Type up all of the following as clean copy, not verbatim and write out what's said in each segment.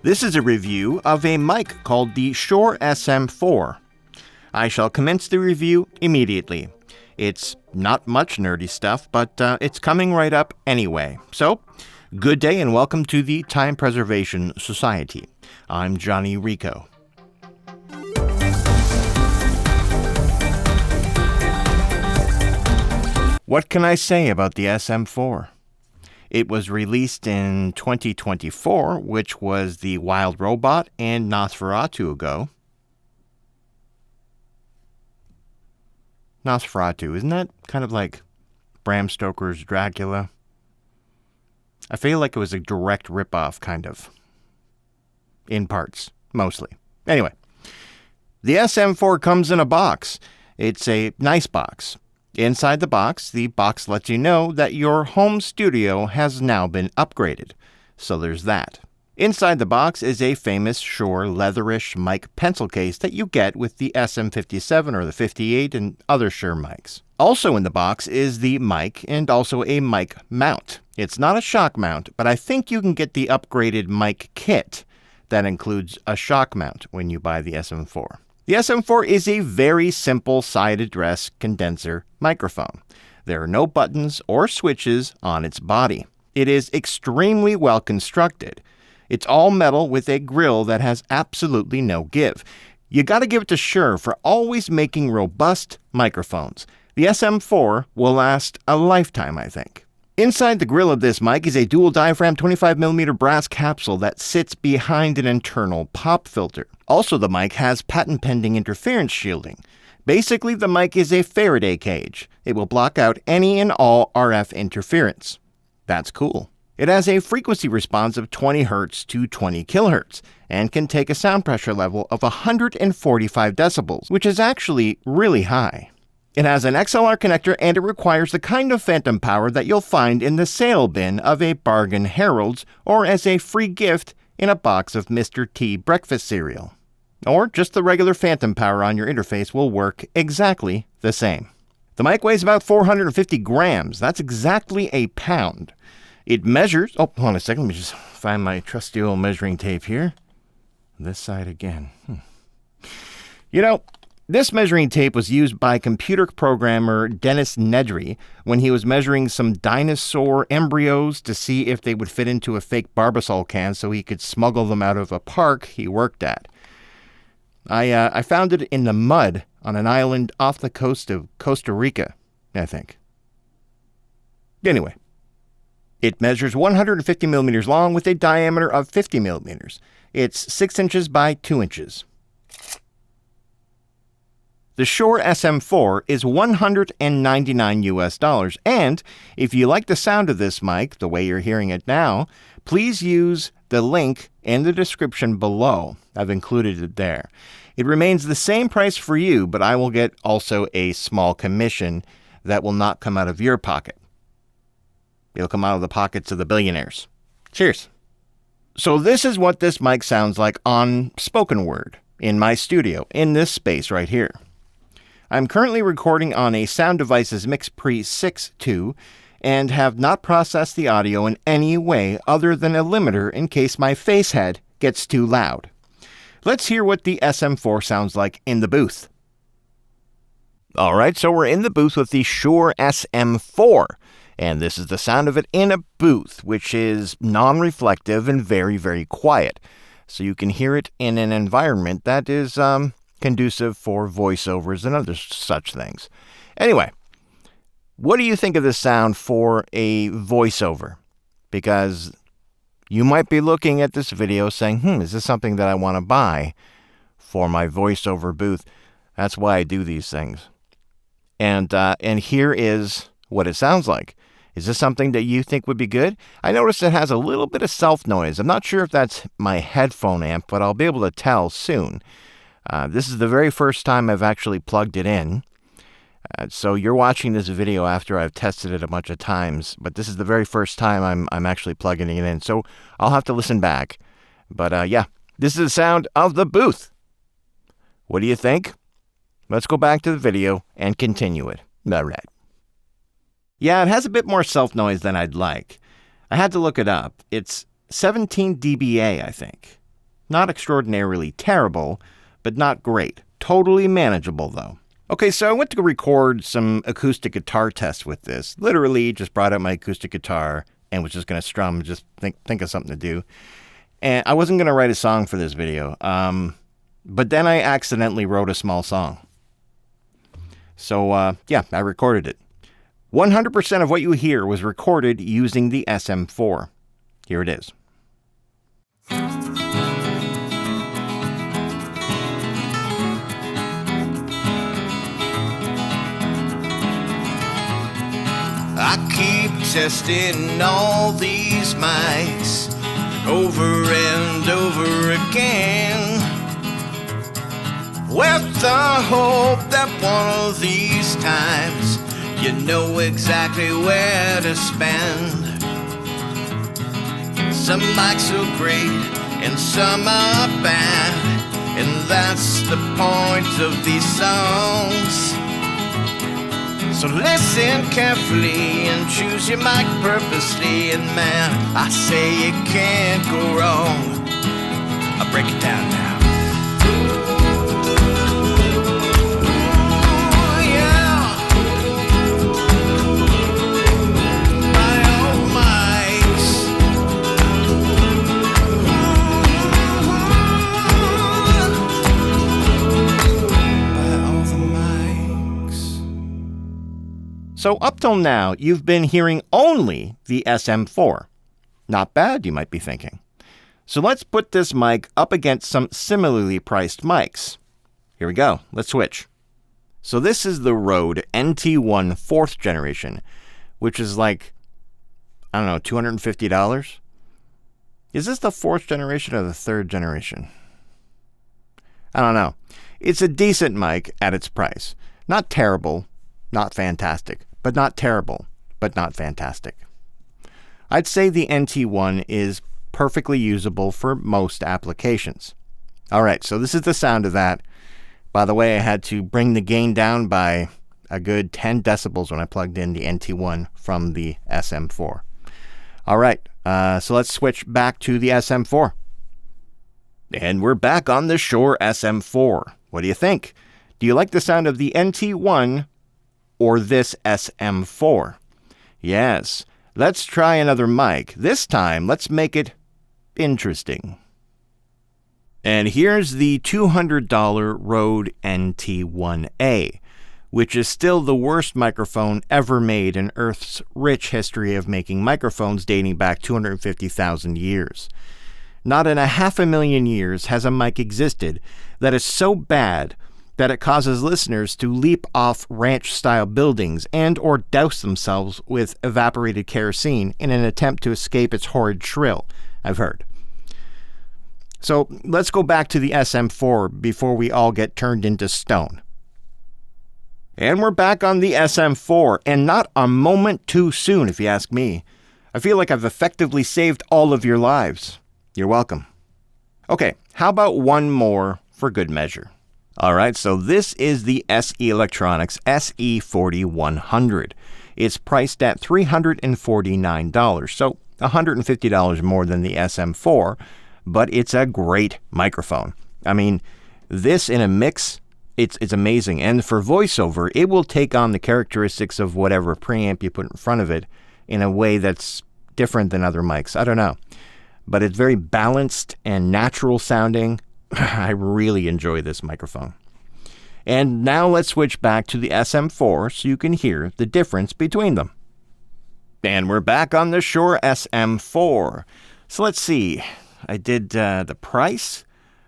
This is a review of a mic called the Shure SM4. I shall commence the review immediately. It's not much nerdy stuff, but it's coming right up anyway. So, good day and welcome to the Time Preservation Society. I'm Johnny Rico. What can I say about the SM4? It was released in 2024, which was the Wild Robot and Nosferatu ago. Nosferatu, isn't that kind of like Bram Stoker's Dracula? I feel like it was a direct ripoff, kind of. In parts, mostly. Anyway, the SM4 comes in a box. It's a nice box. Inside the box lets you know that your home studio has now been upgraded. So there's that. Inside the box is a famous Shure leatherish mic pencil case that you get with the SM57 or the 58 and other Shure mics. Also in the box is the mic and also a mic mount. It's not a shock mount, but I think you can get the upgraded mic kit that includes a shock mount when you buy the SM4. The SM4 is a very simple side address condenser microphone. There are no buttons or switches on its body. It is extremely well constructed. It's all metal with a grill that has absolutely no give. You gotta give it to Shure for always making robust microphones. The SM4 will last a lifetime, I think. Inside the grill of this mic is a dual-diaphragm 25mm brass capsule that sits behind an internal pop filter. Also, the mic has patent-pending interference shielding. Basically, the mic is a Faraday cage. It will block out any and all RF interference. That's cool. It has a frequency response of 20 Hz to 20 kHz and can take a sound pressure level of 145 decibels, which is actually really high. It has an XLR connector and it requires the kind of phantom power that you'll find in the sale bin of a Bargain Harold's or as a free gift in a box of Mr. T breakfast cereal. Or just the regular phantom power on your interface will work exactly the same. The mic weighs about 450 grams. That's exactly a pound. It measures... Oh, hold on a second. Let me just find my trusty old measuring tape here. This side again. You know, this measuring tape was used by computer programmer Dennis Nedry when he was measuring some dinosaur embryos to see if they would fit into a fake Barbasol can so he could smuggle them out of a park he worked at. I found it in the mud on an island off the coast of Costa Rica, I think. Anyway, it measures 150 millimeters long with a diameter of 50 millimeters. It's 6 inches by 2 inches. The Shure SM4 is $199 and if you like the sound of this mic the way you're hearing it now, please use the link in the description below. I've included it there. It remains the same price for you, but I will get also a small commission that will not come out of your pocket. It'll come out of the pockets of the billionaires. Cheers. So this is what this mic sounds like on spoken word in my studio in this space right here. I'm currently recording on a Sound Devices MixPre 6.2 and have not processed the audio in any way other than a limiter in case my face head gets too loud. Let's hear what the SM4 sounds like in the booth. Alright, so we're in the booth with the Shure SM4, and this is the sound of it in a booth, which is non-reflective and very, very quiet. So you can hear it in an environment that is, conducive for voiceovers and other such things. Anyway, what do you think of this sound for a voiceover? Because you might be looking at this video saying, is this something that I want to buy for my voiceover booth? That's why I do these things. And here is what it sounds like. Is this something that you think would be good? I noticed it has a little bit of self-noise. I'm not sure if that's my headphone amp, but I'll be able to tell soon. This is the very first time I've actually plugged it in. So you're watching this video after I've tested it a bunch of times, but this is the very first time I'm actually plugging it in. So I'll have to listen back. But yeah, this is the sound of the booth. What do you think? Let's go back to the video and continue it. All right. Yeah, it has a bit more self-noise than I'd like. I had to look it up. It's 17 dBA, I think. Not extraordinarily terrible, but not great. Totally manageable, though. Okay, so I went to record some acoustic guitar tests with this. Literally just brought out my acoustic guitar and was just going to strum, just think of something to do. And I wasn't going to write a song for this video, but then I accidentally wrote a small song. So, yeah, I recorded it. 100% of what you hear was recorded using the SM4. Here it is. I keep testing all these mics over and over again, with the hope that one of these times you know exactly where to spend. Some mics are great and some are bad, and that's the point of these songs. So listen carefully and choose your mic purposely, and man, I say you can't go wrong. I'll break it down now. So up till now, you've been hearing only the SM4. Not bad, you might be thinking. So let's put this mic up against some similarly priced mics. Here we go. Let's switch. So this is the Rode NT1 4th generation, which is like, I don't know, $250? Is this the 4th generation or the 3rd generation? I don't know. It's a decent mic at its price. Not terrible, not fantastic, but not terrible, but not fantastic. I'd say the NT1 is perfectly usable for most applications. All right, so this is the sound of that. By the way, I had to bring the gain down by a good 10 decibels when I plugged in the NT1 from the SM4. All right, so let's switch back to the SM4. And we're back on the Shure SM4. What do you think? Do you like the sound of the NT1 or this SM4? Yes. Let's try another mic. This time, let's make it interesting. And here's the $200 Rode NT1a, which is still the worst microphone ever made in Earth's rich history of making microphones dating back 250,000 years. Not in 500,000 years has a mic existed that is so bad that it causes listeners to leap off ranch-style buildings and or douse themselves with evaporated kerosene in an attempt to escape its horrid shrill, I've heard. So let's go back to the SM4 before we all get turned into stone. And we're back on the SM4, and not a moment too soon, if you ask me. I feel like I've effectively saved all of your lives. You're welcome. Okay, how about one more for good measure? All right, so this is the SE Electronics sE4100. It's priced at $349, so $150 more than the SM4, but it's a great microphone. I mean, this in a mix, it's amazing. And for voiceover, it will take on the characteristics of whatever preamp you put in front of it in a way that's different than other mics. I don't know. But it's very balanced and natural sounding. I really enjoy this microphone. And now let's switch back to the SM4 so you can hear the difference between them. And we're back on the Shure SM4. So let's see. I did the price.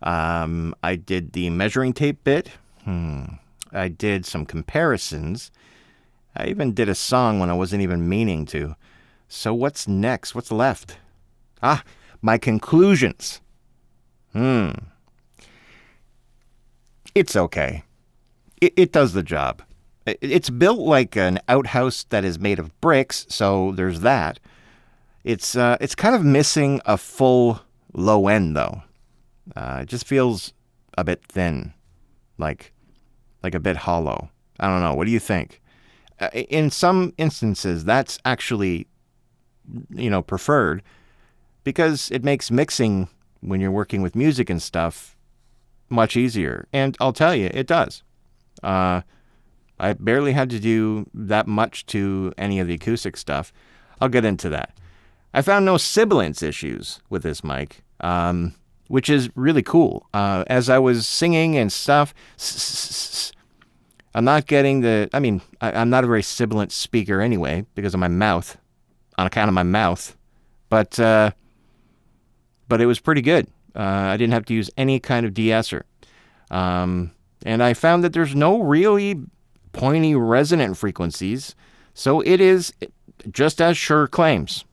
I did the measuring tape bit. I did some comparisons. I even did a song when I wasn't even meaning to. So what's next? What's left? My conclusions. It's okay. It does the job. It's built like an outhouse that is made of bricks, so there's that. It's kind of missing a full low end, though. It just feels a bit thin, like a bit hollow. I don't know. What do you think? In some instances, that's actually, preferred because it makes mixing when you're working with music and stuff much easier. And I'll tell you, it does. I barely had to do that much to any of the acoustic stuff. I'll get into that. I found no sibilance issues with this mic, which is really cool. As I was singing and stuff, I'm not getting I'm not a very sibilant speaker anyway because of my mouth, on account of my mouth. But it was pretty good. I didn't have to use any kind of de-esser. And I found that there's no really pointy resonant frequencies, so it is just as Shure claims.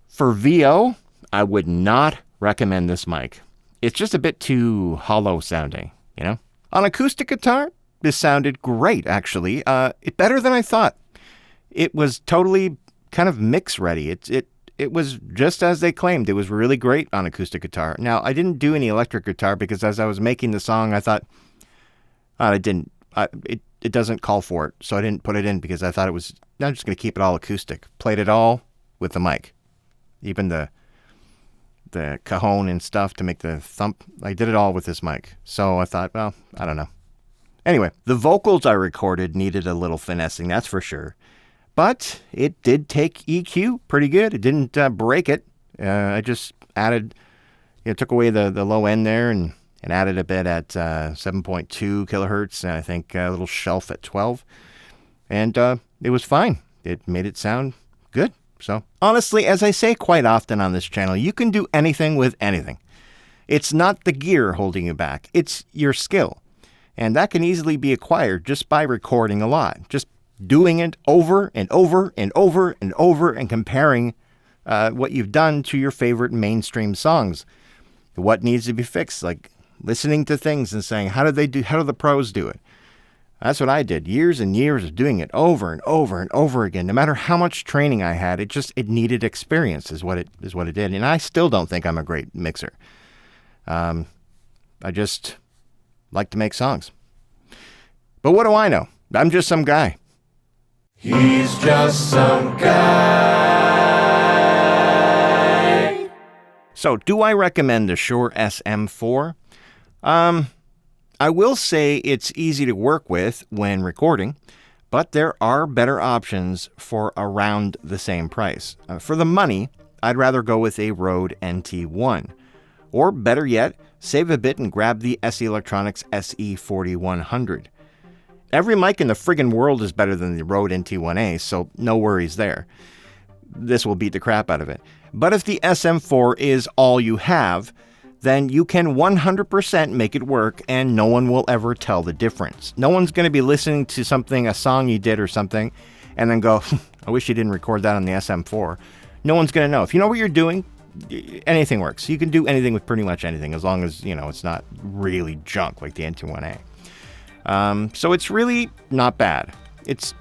For VO, I would not recommend this mic. It's just a bit too hollow sounding, you know? On acoustic guitar, this sounded great, actually. Better than I thought. It was totally kind of mix ready. It was just as they claimed. It was really great on acoustic guitar. Now, I didn't do any electric guitar because as I was making the song, I thought, it doesn't call for it, so I didn't put it in because I thought I'm just going to keep it all acoustic. Played it all with the mic. Even the cajon and stuff to make the thump. I did it all with this mic. So I thought, well, I don't know. Anyway, the vocals I recorded needed a little finessing, that's for sure. But it did take EQ pretty good. It didn't break it. I just added, took away the low end there and added a bit at 7.2 kilohertz, and I think a little shelf at 12. And it was fine. It made it sound good. So, honestly, as I say quite often on this channel, you can do anything with anything. It's not the gear holding you back. It's your skill. And that can easily be acquired just by recording a lot. Just doing it over and over and over and over and comparing what you've done to your favorite mainstream songs. What needs to be fixed, like listening to things and saying, how do the pros do it? That's what I did. Years and years of doing it over and over and over again. No matter how much training I had, it needed experience is what it did. And I still don't think I'm a great mixer. I just like to make songs. But what do I know? I'm just some guy. He's just some guy. So, do I recommend the Shure SM4? I will say it's easy to work with when recording, but there are better options for around the same price. For the money, I'd rather go with a Rode NT1. Or better yet, save a bit and grab the SE Electronics sE4100. Every mic in the friggin' world is better than the Rode NT1a, so no worries there. This will beat the crap out of it. But if the SM4 is all you have, then you can 100% make it work and no one will ever tell the difference. No one's going to be listening to a song you did or something, and then go, I wish you didn't record that on the SM4. No one's going to know. If you know what you're doing, anything works. You can do anything with pretty much anything as long as, it's not really junk like the NT1a. So it's really not bad. It's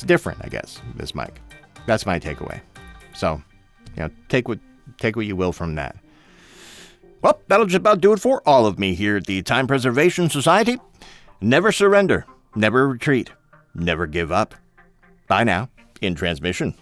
different, I guess, this mic. That's my takeaway. So, take what you will from that. Well, that'll just about do it for all of me here at the Time Preservation Society. Never surrender, never retreat, never give up. Bye now, in transmission.